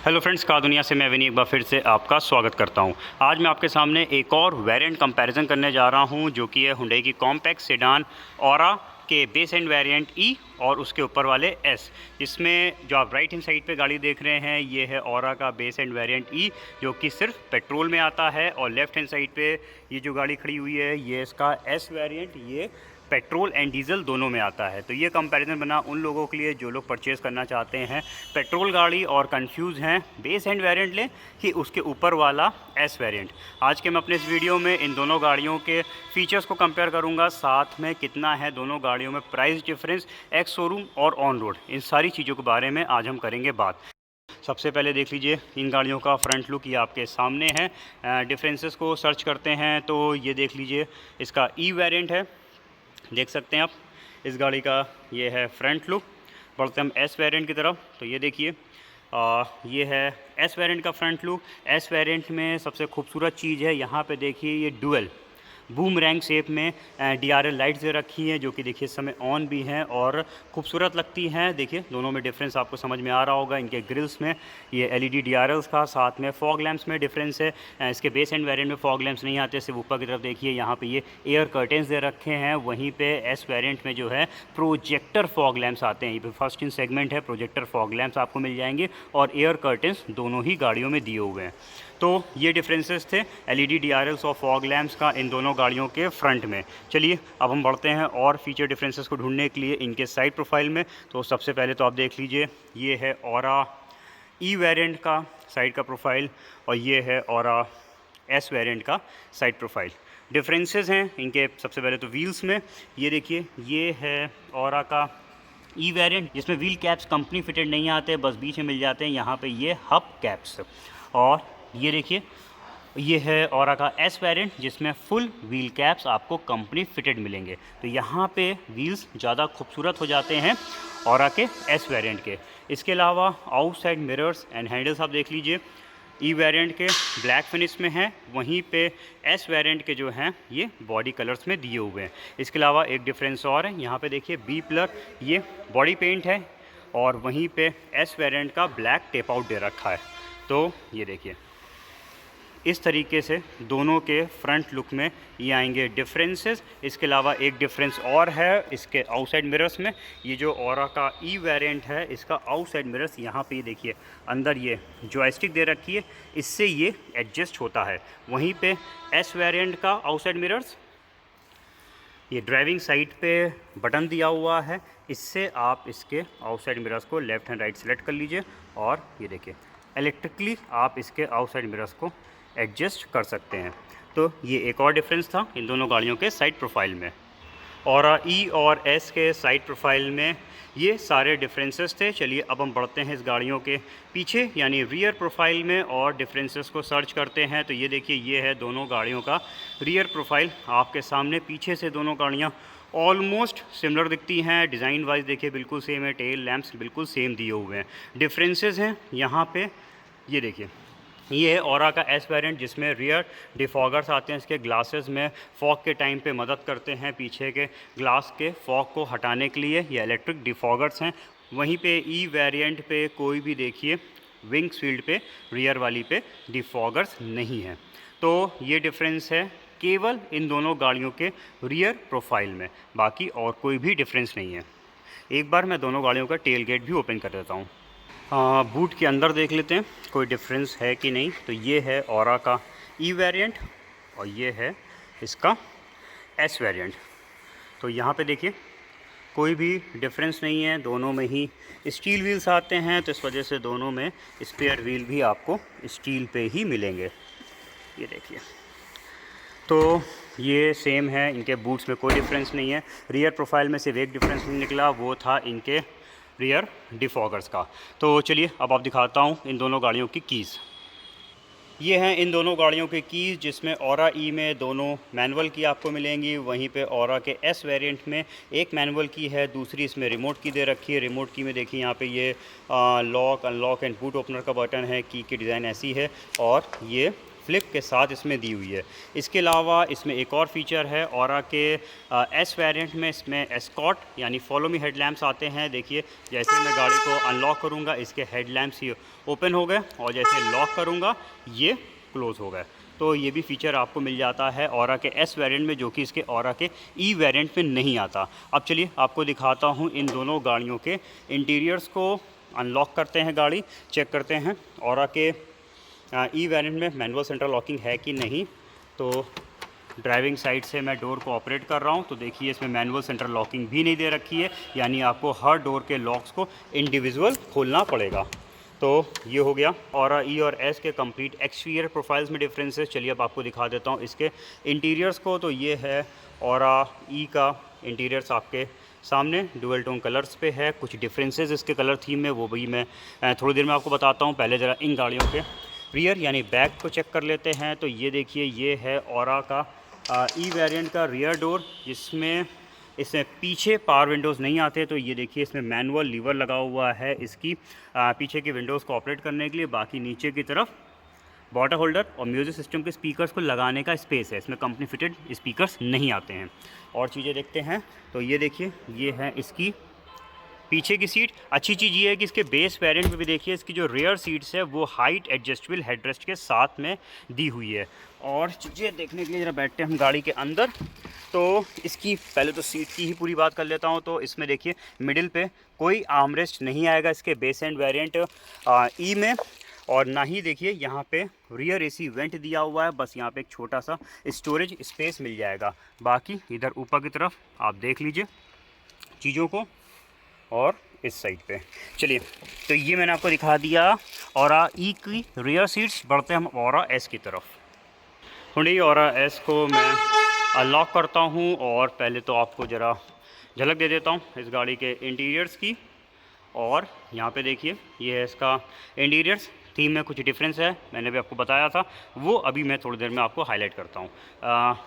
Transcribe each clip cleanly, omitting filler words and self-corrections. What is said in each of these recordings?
Hello friends, car दुनिया से मैं विनी एक बार फिर से आपका स्वागत करता हूं। आज मैं आपके सामने एक और वेरिएंट कंपैरिजन करने जा रहा हूं, जो कि है हुंडई की कॉम्पैक्ट सेडान ऑरा के बेस एंड वेरिएंट ई और उसके ऊपर वाले एस। जिसमें जो आप राइट हैंड साइड पे गाड़ी देख रहे हैं ये है ऑरा का बेस एंड वेरिएंट ई, जो कि सिर्फ पेट्रोल में आता है। और लेफ्ट हैंड साइड पे ये जो गाड़ी खड़ी हुई है ये इसका एस वेरिएंट, ये पेट्रोल एंड डीजल दोनों में आता है। तो ये कंपैरिजन बना उन लोगों के लिए जो लोग परचेज़ करना चाहते हैं पेट्रोल गाड़ी और कंफ्यूज हैं बेस एंड वेरिएंट लें कि उसके ऊपर वाला एस वेरिएंट। आज के मैं अपने इस वीडियो में इन दोनों गाड़ियों के फीचर्स को कंपेयर करूंगा, साथ में कितना है दोनों गाड़ियों में प्राइस डिफरेंस, एक्स शोरूम और ऑन रोड, इन सारी चीज़ों के बारे में आज हम करेंगे बात। सबसे पहले देख लीजिए इन गाड़ियों का फ्रंट लुक, ये आपके सामने है। डिफरेंसेस को सर्च करते हैं तो ये देख लीजिए इसका ई वेरिएंट है, देख सकते हैं आप इस गाड़ी का ये है फ्रंट लुक। बढ़ते हम एस वेरिएंट की तरफ, तो ये देखिए ये है एस वेरिएंट का फ्रंट लुक। एस वेरिएंट में सबसे खूबसूरत चीज़ है यहाँ पे देखिए ये डुअल बूम रैंक शेप में DRL लाइट्स दे रखी हैं, जो कि देखिए इस समय ऑन भी हैं और खूबसूरत लगती हैं। देखिए दोनों में डिफरेंस आपको समझ में आ रहा होगा। इनके ग्रिल्स में ये LED DRLs का, साथ में फॉग लैंप्स में डिफरेंस है। इसके बेस एंड वेरिएंट में फॉग लैंप्स नहीं आते। सिर्फ ऊपर की तरफ देखिए यहाँ पे ये एयर कर्टेंस दे रखे हैं। वहीं पे एस वेरिएंट में जो है प्रोजेक्टर फॉग लैंप्स आते हैं। ये फर्स्ट इन सेगमेंट है, प्रोजेक्टर फॉग लैंप्स आपको मिल जाएंगे और एयर कर्टेंस दोनों ही गाड़ियों में दिए हुए हैं। तो ये डिफरेंसेस थे LED DRLs और फॉग लैंप्स का इन दोनों गाड़ियों के फ्रंट में। चलिए अब हम बढ़ते हैं और फीचर डिफरेंसेस को ढूंढने के लिए इनके साइड प्रोफाइल में। तो सबसे पहले तो आप देख लीजिए ये है ऑरा ई वेरिएंट का साइड का प्रोफाइल और ये है ऑरा एस वेरिएंट का साइड प्रोफाइल। डिफरेंसेस हैं इनके सबसे पहले तो व्हील्स में। ये देखिए ये है ऑरा का ई वेरिएंट, जिसमें व्हील कैप्स कंपनी फिटेड नहीं आते, बस बीच में मिल जाते हैं यहाँ पे ये हब कैप्स। और ये देखिए ये है ऑरा का एस वेरिएंट, जिसमें फुल व्हील कैप्स आपको कंपनी फिटेड मिलेंगे। तो यहाँ पे व्हील्स ज़्यादा खूबसूरत हो जाते हैं ऑरा के एस वेरिएंट के। इसके अलावा आउटसाइड मिरर्स एंड हैंडल्स आप देख लीजिए ई वेरिएंट के ब्लैक फिनिश में हैं, वहीं पे एस वेरिएंट के जो हैं ये बॉडी कलर्स में दिए हुए हैं। इसके अलावा एक डिफरेंस और है, यहाँ पे देखिए बी पिलर ये बॉडी पेंट है और वहीं पे एस वेरिएंट का ब्लैक टेप आउट दे रखा है। तो ये देखिए इस तरीके से दोनों के फ्रंट लुक में ये आएंगे डिफरेंसेस। इसके अलावा एक डिफरेंस और है इसके आउटसाइड मिरर्स में। ये जो ऑरा का ई वेरिएंट है इसका आउटसाइड मिरर्स यहाँ पे देखिए अंदर ये जॉयस्टिक दे रखी है, इससे ये एडजस्ट होता है। वहीं पे एस वेरिएंट का आउटसाइड मिरर्स ये ड्राइविंग साइड पे बटन दिया हुआ है, इससे आप इसके आउटसाइड मिरर्स को लेफ़्ट हैंड राइट सेलेक्ट कर लीजिए और ये देखिए इलेक्ट्रिकली आप इसके आउटसाइड मिरर्स को एडजस्ट कर सकते हैं। तो ये एक और डिफरेंस था इन दोनों गाड़ियों के साइड प्रोफाइल में। और ई और एस के साइड प्रोफाइल में ये सारे डिफरेंसेस थे। चलिए अब हम बढ़ते हैं इस गाड़ियों के पीछे यानी रियर प्रोफाइल में और डिफरेंसेस को सर्च करते हैं। तो ये देखिए ये है दोनों गाड़ियों का रियर प्रोफाइल आपके सामने। पीछे से दोनों गाड़ियाँ ऑलमोस्ट सिमिलर दिखती हैं, डिज़ाइन वाइज देखिए बिल्कुल सेम है, टेल लैंप्स बिल्कुल सेम दिए हुए हैं। डिफरेंसेस हैं यहाँ पे, ये देखिए ये है ऑरा का एस वेरिएंट, जिसमें रियर डिफॉगर्स आते हैं। इसके ग्लासेस में फॉग के टाइम पे मदद करते हैं, पीछे के ग्लास के फॉग को हटाने के लिए ये इलेक्ट्रिक डिफॉगर्स हैं। वहीं पे ई वेरिएंट पे कोई भी देखिए विंग शील्ड पे रियर वाली पे डिफॉगर्स नहीं है। तो ये डिफरेंस है केवल इन दोनों गाड़ियों के रियर प्रोफाइल में, बाकी और कोई भी डिफरेंस नहीं है। एक बार मैं दोनों गाड़ियों का टेल गेट भी ओपन कर देता हूँ। बूट के अंदर देख लेते हैं कोई डिफरेंस है कि नहीं। तो ये है ऑरा का ई वेरिएंट और ये है इसका एस वेरिएंट। तो यहाँ पे देखिए कोई भी डिफरेंस नहीं है, दोनों में ही स्टील व्हील्स आते हैं, तो इस वजह से दोनों में स्पेयर व्हील भी आपको स्टील पे ही मिलेंगे। ये देखिए तो ये सेम है, इनके बूट्स में कोई डिफरेंस नहीं है। रियर प्रोफाइल में सिर्फ एक डिफरेंस निकला, वो था इनके रियर डिफॉगर्स का। तो चलिए अब आप दिखाता हूँ इन दोनों गाड़ियों की कीज़। ये हैं इन दोनों गाड़ियों के कीज़, जिसमें ऑरा ई में दोनों मैनुअल की आपको मिलेंगी। वहीं पे ऑरा के एस वेरिएंट में एक मैनुअल की है, दूसरी इसमें रिमोट की दे रखी है। रिमोट की में देखिए यहाँ पे ये lock unlock and boot opener का बटन है। की डिज़ाइन ऐसी है और ये फ्लिप के साथ इसमें दी हुई है। इसके अलावा इसमें एक और फीचर है ऑरा के एस वेरिएंट में, इसमें एस्कॉर्ट यानी फॉलो मी हेडलैम्प्स आते हैं। देखिए जैसे मैं गाड़ी को अनलॉक करूँगा इसके हेडलैम्प्स ये ओपन हो गए और जैसे लॉक करूँगा ये क्लोज़ हो गए। तो ये भी फ़ीचर आपको मिल जाता है ऑरा के एस वेरिएंट में, जो कि इसके ऑरा के ई वेरिएंट में नहीं आता। अब चलिए आपको दिखाता हूँ इन दोनों गाड़ियों के इंटीरियर्स को। अनलॉक करते हैं गाड़ी, चेक करते हैं ऑरा के ई वेरिएंट में मैनुअल सेंट्रल लॉकिंग है कि नहीं। तो ड्राइविंग साइड से मैं डोर को ऑपरेट कर रहा हूँ, तो देखिए इसमें मैनुअल सेंट्रल लॉकिंग भी नहीं दे रखी है, यानी आपको हर डोर के लॉक्स को इंडिविजुअल खोलना पड़ेगा। तो ये हो गया ऑरा ई और एस के कंप्लीट एक्सटीरियर प्रोफाइल्स में डिफरेंसेस। चलिए अब आपको दिखा देता हूँ इसके इंटीरियर्स को। तो ये है ऑरा ई का इंटीरियर्स आपके सामने, डुअल टोन कलर्स पे है। कुछ डिफरेंसेस इसके कलर थीम में वो भी मैं थोड़ी देर में आपको बताता हूँ। पहले ज़रा इन गाड़ियों के रियर यानी बैक को चेक कर लेते हैं। तो ये देखिए ये है ऑरा का ई वेरिएंट का रियर डोर, जिसमें इसमें पीछे पावर विंडोज़ नहीं आते। तो ये देखिए इसमें मैनुअल लीवर लगा हुआ है इसकी पीछे की विंडोज़ को ऑपरेट करने के लिए। बाकी नीचे की तरफ वाटर होल्डर और म्यूज़िक सिस्टम के स्पीकर्स को लगाने का स्पेस है। इसमें कंपनी फिटेड स्पीकर्स नहीं आते हैं। और चीज़ें देखते हैं तो ये देखिए ये है इसकी पीछे की सीट। अच्छी चीज़ ये है कि इसके बेस वेरिएंट में भी देखिए इसकी जो रियर सीट्स है वो हाइट एडजस्टेबल हेडरेस्ट के साथ में दी हुई है। और चीज़ें देखने के लिए ज़रा बैठते हैं हम गाड़ी के अंदर। तो इसकी पहले तो सीट की ही पूरी बात कर लेता हूँ। तो इसमें देखिए मिडिल पे कोई आर्मरेस्ट नहीं आएगा इसके बेस एंड वेरिएंट ई में। और ना ही देखिए यहाँ पे रियर एसी वेंट दिया हुआ है, बस यहाँ पे एक छोटा सा स्टोरेज स्पेस मिल जाएगा। बाकी इधर ऊपर की तरफ आप देख लीजिए चीज़ों को। और इस साइड पे चलिए, तो ये मैंने आपको दिखा दिया ऑरा ई की रियर सीट्स। बढ़ते हैं हम ऑरा एस की तरफ। हुंडई ऑरा एस को मैं अनलॉक करता हूँ और पहले तो आपको ज़रा झलक दे देता हूँ इस गाड़ी के इंटीरियर्स की। और यहाँ पे देखिए ये है इसका इंटीरियर्स। थीम में कुछ डिफरेंस है, मैंने भी आपको बताया था, वो अभी मैं थोड़ी देर में आपको हाईलाइट करता हूँ।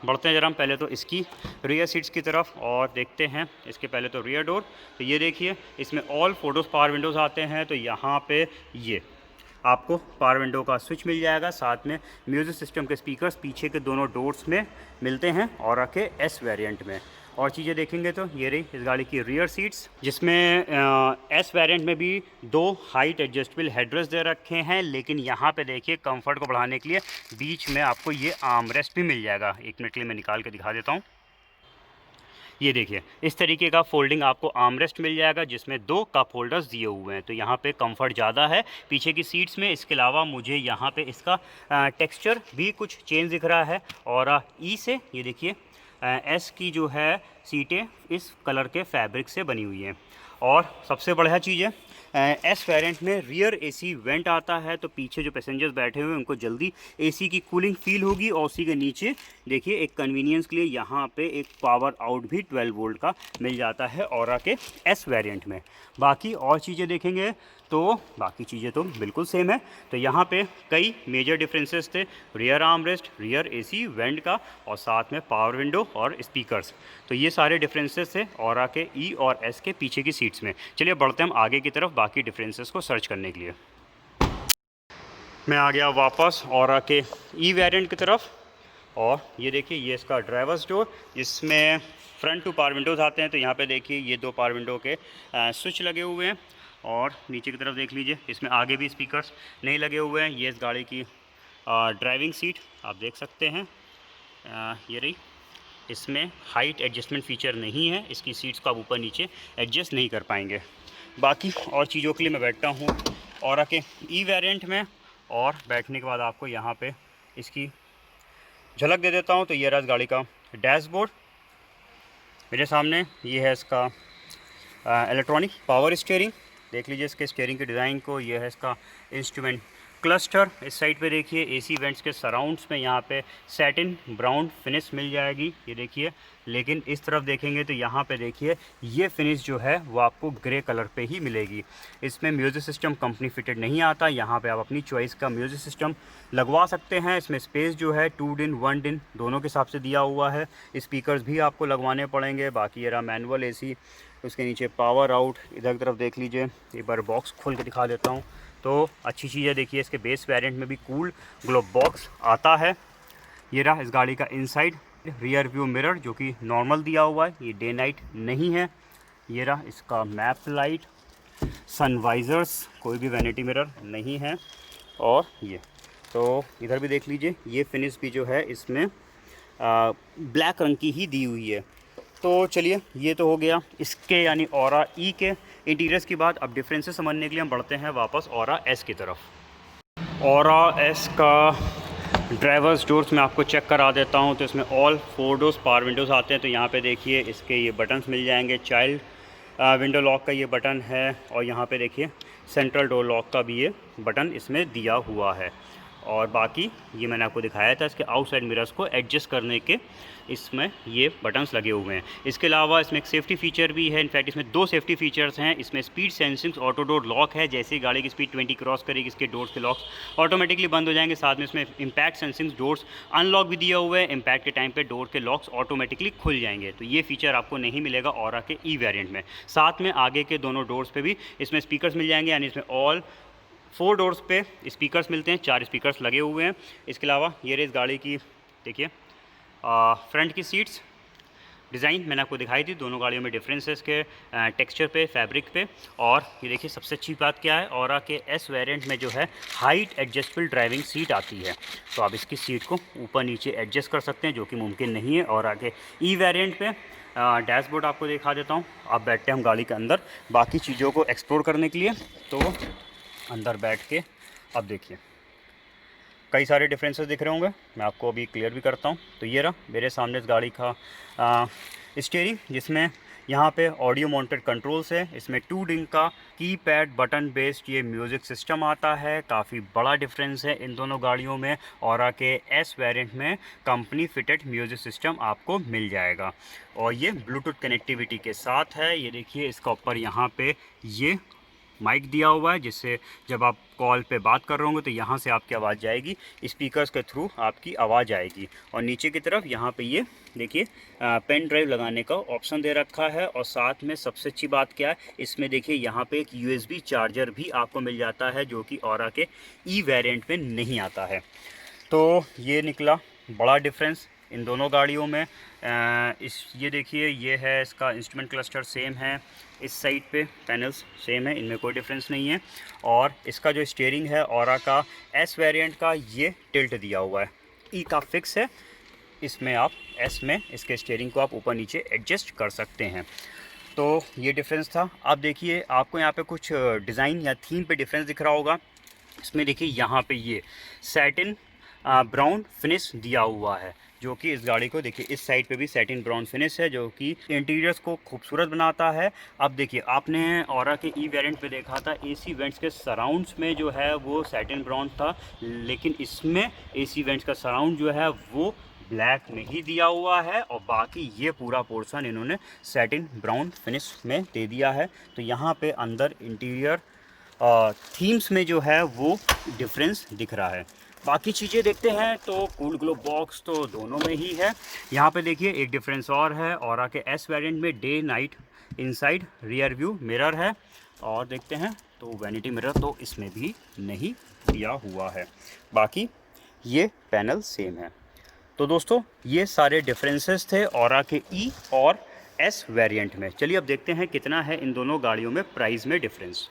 बढ़ते हैं जरा हम पहले तो इसकी रियर सीट्स की तरफ और देखते हैं इसके पहले तो रियर डोर। तो ये देखिए इसमें ऑल फोटोज़ पावर विंडोज़ आते हैं। तो यहाँ पे ये आपको पावर विंडो का स्विच मिल जाएगा, साथ में म्यूज़िक सिस्टम के स्पीकर्स पीछे के दोनों डोर्स में मिलते हैं ऑरा के एस वेरिएंट में। और चीज़ें देखेंगे तो ये रही इस गाड़ी की रियर सीट्स, जिसमें एस वेरिएंट में भी 2 हाइट एडजस्टेबल हेडरेस्ट दे रखे हैं। लेकिन यहाँ पे देखिए कंफर्ट को बढ़ाने के लिए बीच में आपको ये आर्मरेस्ट भी मिल जाएगा। एक मिनट के लिए मैं निकाल के दिखा देता हूँ। ये देखिए इस तरीके का फोल्डिंग आपको आर्मरेस्ट मिल जाएगा, जिसमें 2 कप होल्डर्स दिए हुए हैं। तो यहाँ पे कंफर्ट ज़्यादा है पीछे की सीट्स में। इसके अलावा मुझे यहाँ पे इसका टेक्सचर भी कुछ चेंज दिख रहा है। और ई से ये देखिए एस की जो है सीटें इस कलर के फैब्रिक से बनी हुई हैं। और सबसे बढ़िया चीज़ है एस वेरिएंट में रियर एसी वेंट आता है। तो पीछे जो पैसेंजर्स बैठे हुए हैं उनको जल्दी एसी की कूलिंग फील होगी। और उसी के नीचे देखिए एक कन्वीनियंस के लिए यहाँ पे एक पावर आउट भी 12 वोल्ट का मिल जाता है ऑरा के एस वेरिएंट में। बाकी और चीज़ें देखेंगे तो बाकी चीज़ें तो बिल्कुल सेम है। तो यहाँ पे कई मेजर डिफरेंसेस थे, rear armrest, rear AC vent का, और साथ में पावर विंडो और स्पीकर्स। तो ये सारे डिफरेंसेस थे ऑरा के ई और एस के पीछे की सीट्स में। चलिए बढ़ते हैं हम आगे की तरफ बाकी डिफरेंसेस को सर्च करने के लिए। मैं आ गया वापस ऑरा के ई वेरिएंट की तरफ। और ये देखिए ये इसका ड्राइवर्स डोर, जिसमें फ्रंट 2 पावर विंडोज़ आते हैं। तो यहाँ पे देखिए ये 2 पावर विंडो के स्विच लगे हुए हैं। और नीचे की तरफ देख लीजिए इसमें आगे भी स्पीकर्स नहीं लगे हुए हैं। ये इस गाड़ी की ड्राइविंग सीट आप देख सकते हैं, ये रही। इसमें हाइट एडजस्टमेंट फ़ीचर नहीं है, इसकी सीट्स को आप ऊपर नीचे एडजस्ट नहीं कर पाएंगे। बाकी और चीज़ों के लिए मैं बैठता हूँ ऑरा के ई वेरिएंट में, और बैठने के बाद आपको यहाँ पे इसकी झलक दे देता हूँ। तो ये रहा इस गाड़ी का डैशबोर्ड मेरे सामने। ये है इसका इलेक्ट्रॉनिक पावर स्टीयरिंग, देख लीजिए इसके स्टीयरिंग के डिज़ाइन को। ये है इसका इंस्ट्रूमेंट क्लस्टर। इस साइड पे देखिए एसी वेंट्स के सराउंड्स में यहाँ पे सैटिन ब्राउन फिनिश मिल जाएगी, ये देखिए। लेकिन इस तरफ देखेंगे तो यहाँ पे देखिए ये फिनिश जो है वो आपको ग्रे कलर पे ही मिलेगी। इसमें म्यूज़िक सिस्टम कंपनी फिटेड नहीं आता। यहाँ पे आप अपनी चॉइस का म्यूज़िक सिस्टम लगवा सकते हैं। इसमें स्पेस जो है 2 दिन 1 दिन दोनों के हिसाब से दिया हुआ है। स्पीकर्स भी आपको लगवाने पड़ेंगे। बाकी ये रहा मैनुअल एसी, उसके नीचे पावर आउट। इधर की तरफ देख लीजिए, एक बार बॉक्स खोल के दिखा देता हूँ। तो अच्छी चीज़ है। देखिए इसके बेस वेरिएंट में भी कूल ग्लोब बॉक्स आता है। ये रहा इस गाड़ी का इनसाइड, रियर व्यू मिरर जो कि नॉर्मल दिया हुआ है, ये डे नाइट नहीं है। ये रहा इसका मैप लाइट, सनवाइज़र्स, कोई भी वैनिटी मिरर नहीं है। और ये तो इधर भी देख लीजिए, ये फिनिश भी जो है इसमें ब्लैक रंग की ही दी हुई है। तो चलिए ये तो हो गया इसके यानी ऑरा ई के इंटीरियर्स की बात। अब डिफरेंसेस समझने के लिए हम बढ़ते हैं वापस ऑरा एस की तरफ। ऑरा एस का ड्राइवर्स डोर्स मैं आपको चेक करा देता हूं। तो इसमें ऑल 4 डोर्स पावर विंडोज़ आते हैं। तो यहाँ पे देखिए इसके ये बटन्स मिल जाएंगे। चाइल्ड विंडो लॉक का ये बटन है, और यहाँ पे देखिए सेंट्रल डोर लॉक का भी ये बटन इसमें दिया हुआ है। और बाकी ये मैंने आपको दिखाया था इसके आउटसाइड मिरर्स को एडजस्ट करने के इसमें ये बटन्स लगे हुए हैं। इसके अलावा इसमें एक सेफ्टी फीचर भी है। इनफैक्ट इसमें 2 सेफ्टी फीचर्स हैं। इसमें speed sensing auto door lock है, जैसे ही गाड़ी की स्पीड 20 क्रॉस करेगी इसके डोर्स के लॉक्स ऑटोमेटिकली बंद हो जाएंगे। साथ में इसमें इम्पैक्ट सेंसिंग डोर्स अनलॉक भी दिया हुआ है। इम्पैक्ट के टाइम पे डोर के लॉक्स ऑटोमेटिकली खुल जाएंगे। तो ये फीचर आपको नहीं मिलेगा ऑरा के ई वेरिएंट में। साथ में आगे के दोनों डोर्स पे भी इसमें स्पीकर्स मिल जाएंगे, यानी इसमें ऑल 4 डोर्स पे स्पीकर्स मिलते हैं। 4 स्पीकर्स लगे हुए हैं। इसके अलावा ये रही इस गाड़ी की देखिए फ्रंट की सीट्स डिज़ाइन मैंने आपको दिखाई थी। दोनों गाड़ियों में डिफरेंस है इसके टेक्सचर पे, फैब्रिक पे। और ये देखिए सबसे अच्छी बात क्या है, ऑरा के एस वेरिएंट में जो है हाइट एडजस्टेबल ड्राइविंग सीट आती है। तो आप इसकी सीट को ऊपर नीचे एडजस्ट कर सकते हैं, जो कि मुमकिन नहीं है ऑरा के ई वेरिएंट पे। डैशबोर्ड आपको दिखा देता हूँ। आप बैठते हैं हम गाड़ी के अंदर बाकी चीज़ों को एक्सप्लोर करने के लिए। तो अंदर बैठ के अब देखिए कई सारे डिफरेंसेस दिख रहे होंगे, मैं आपको अभी क्लियर भी करता हूँ। तो ये रहा मेरे सामने इस गाड़ी का स्टीयरिंग, जिसमें यहाँ पे ऑडियो माउंटेड कंट्रोल्स है। इसमें 2 डिंग का कीपैड बटन बेस्ड ये म्यूज़िक सिस्टम आता है। काफ़ी बड़ा डिफरेंस है इन दोनों गाड़ियों में। ऑरा के एस वेरिएंट में कंपनी फिटेड म्यूज़िक सिस्टम आपको मिल जाएगा, और ये ब्लूटूथ कनेक्टिविटी के साथ है। ये देखिए इसका ऊपर यहाँ पे ये माइक दिया हुआ है, जिससे जब आप कॉल पे बात कर रहे होंगे तो यहाँ से आपकी आवाज़ जाएगी, स्पीकर्स के थ्रू आपकी आवाज़ आएगी। और नीचे की तरफ यहाँ पे ये देखिए पेन ड्राइव लगाने का ऑप्शन दे रखा है। और साथ में सबसे अच्छी बात क्या है, इसमें देखिए यहाँ पे एक USB चार्जर भी आपको मिल जाता है, जो कि ऑरा के ई वेरिएंट में नहीं आता है। तो ये निकला बड़ा डिफरेंस इन दोनों गाड़ियों में। ये देखिए ये है इसका इंस्ट्रूमेंट क्लस्टर सेम है, इस साइड पे पैनल्स सेम है, इनमें कोई डिफरेंस नहीं है। और इसका जो स्टीयरिंग है ऑरा का एस वेरिएंट का, ये टिल्ट दिया हुआ है, ई का फिक्स है। इसमें आप एस में इसके स्टीयरिंग को आप ऊपर नीचे एडजस्ट कर सकते हैं। तो ये डिफरेंस था। अब देखिए आपको यहाँ पे कुछ डिज़ाइन या थीम पे डिफरेंस दिख रहा होगा। इसमें देखिए यहाँ पे ये सैटिन ब्राउन फिनिश दिया हुआ है, जो कि इस गाड़ी को देखिए इस साइड पे भी सैटिन ब्राउन फिनिश है, जो कि इंटीरियर्स को खूबसूरत बनाता है। अब देखिए आपने ऑरा के ई वेरिएंट पे देखा था एसी वेंट्स के सराउंड्स में जो है वो सैटिन ब्राउन था, लेकिन इसमें एसी वेंट्स का सराउंड जो है वो ब्लैक में ही दिया हुआ है, और बाकी ये पूरा पोर्शन इन्होंने सैटिन ब्राउन फिनिश में दे दिया है। तो यहाँ पे अंदर इंटीरियर थीम्स में जो है वो डिफरेंस दिख रहा है। बाकी चीज़ें देखते हैं तो कूल ग्लो बॉक्स तो दोनों में ही है। यहाँ पे देखिए एक डिफरेंस और है, ऑरा के एस वेरिएंट में day night inside rear view mirror है। और देखते हैं तो वैनिटी मिरर तो इसमें भी नहीं दिया हुआ है। बाकी ये पैनल सेम है। तो दोस्तों ये सारे डिफरेंसेस थे ऑरा के ई और एस वेरिएंट में। चलिए अब देखते हैं कितना है इन दोनों गाड़ियों में प्राइस में डिफरेंस।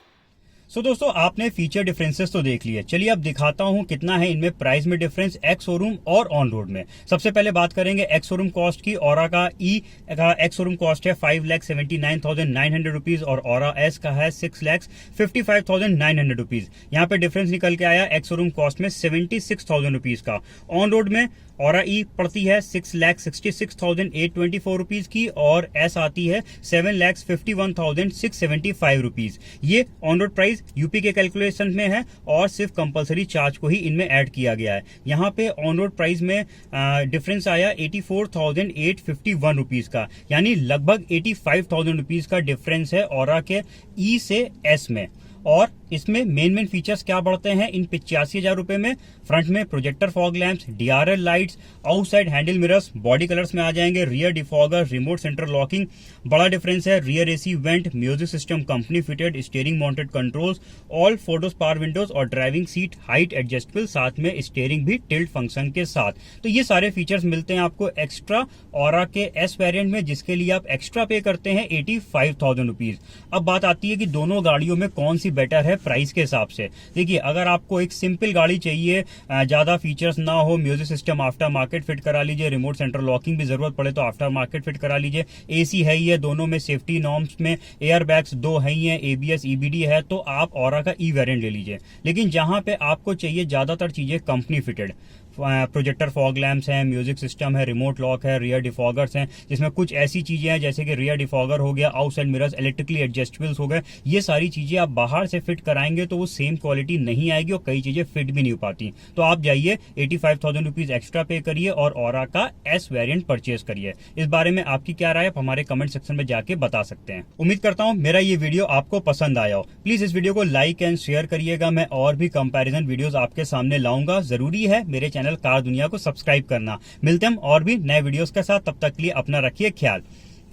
सो दोस्तों आपने फीचर डिफरेंसेस तो देख लिए, चलिए अब दिखाता हूं कितना है इनमें प्राइस में डिफरेंस एक्स शोरूम और ऑन रोड में। सबसे पहले बात करेंगे एक्स शोरूम कॉस्ट की। ऑरा का ई का एक्स शोरूम कॉस्ट है 5,79,900 रुपीज और ऑरा एस का है 6,55,900 रुपीज। यहाँ पे डिफरेंस निकल के आया एक्स शोरूम कॉस्ट में 76,000 रुपीज का। ऑन रोड में ऑरा ई पड़ती है 6,66,824 रुपीज की और एस आती है 7,51,675 रुपीज। ये ऑन रोड प्राइस यूपी के कैलकुलेशन में है और सिर्फ कंपलसरी चार्ज को ही इनमें ऐड किया गया है। यहाँ पे ऑन रोड प्राइस में डिफरेंस आया 84,851 रुपीज का, यानी लगभग 85,000 रुपीज का डिफरेंस है ऑरा के ई से एस में। और इसमें मेन फीचर्स क्या बढ़ते हैं इन 85,000 रुपए में। फ्रंट में projector fog lamps, DRL lights, outside handle mirrors body colours में आ जाएंगे, rear defogger, remote centre locking. बड़ा डिफरेंस है rear AC went, music system company fitted, steering mounted controls, all photos power Windows और driving seat height adjustable, साथ में steering भी tilt function के साथ। तो ये सारे फीचर्स मिलते हैं आपको एक्स्ट्रा ऑरा के S वेरिएंट में, जिसके लिए आप एक्स्ट्रा पे करते हैं 85,000 रुपीज। अब बात आती है कि दोनों गाड़ियों में कौन सी बेटर है प्राइस के हिसाब से। देखिए, अगर आपको एक सिंपल गाड़ी चाहिए, ज्यादा फीचर्स ना हो, music system after market fit करा लीजिए, रिमोट सेंटर लॉकिंग भी जरूरत पड़े तो आफ्टर मार्केट फिट करा लीजिए, AC है ही है, दोनों में सेफ्टी नॉर्म्स में एयर बैग्स 2 है ही है, ABS EBD है, तो आप ऑरा का E वेरिएंट ले लीजिए। लेकिन जहां पे आपको चाहिए ज्यादातर चीजें company fitted, projector fog lamps हैं, म्यूजिक सिस्टम है, रिमोट लॉक है, रियर डिफॉगर्स हैं, जिसमें कुछ ऐसी चीजें हैं जैसे कि रियर डिफॉगर हो गया, आउटसाइड मिरर्स इलेक्ट्रिकली एडजस्टेबल्स हो गए, ये सारी चीजें आप बाहर से फिट कराएंगे तो वो सेम क्वालिटी नहीं आएगी और कई चीजें फिट भी नहीं हो पाती। तो आप जाइए 85,000 रुपीज एक्स्ट्रा पे करिए और ऑरा का S वेरिएंट परचेज करिए। इस बारे में आपकी क्या राय है आप हमारे कमेंट सेक्शन में जाके बता सकते हैं। उम्मीद करता हूं मेरा ये वीडियो आपको पसंद आया हो। प्लीज इस वीडियो को लाइक एंड शेयर करिएगा। मैं और भी कंपैरिजन वीडियोस आपके सामने लाऊंगा। जरूरी है मेरे चैनल कार दुनिया को सब्सक्राइब करना। मिलते हैं हम और भी नए वीडियोस के साथ, तब तक के लिए अपना रखिए ख्याल।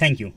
Thank you.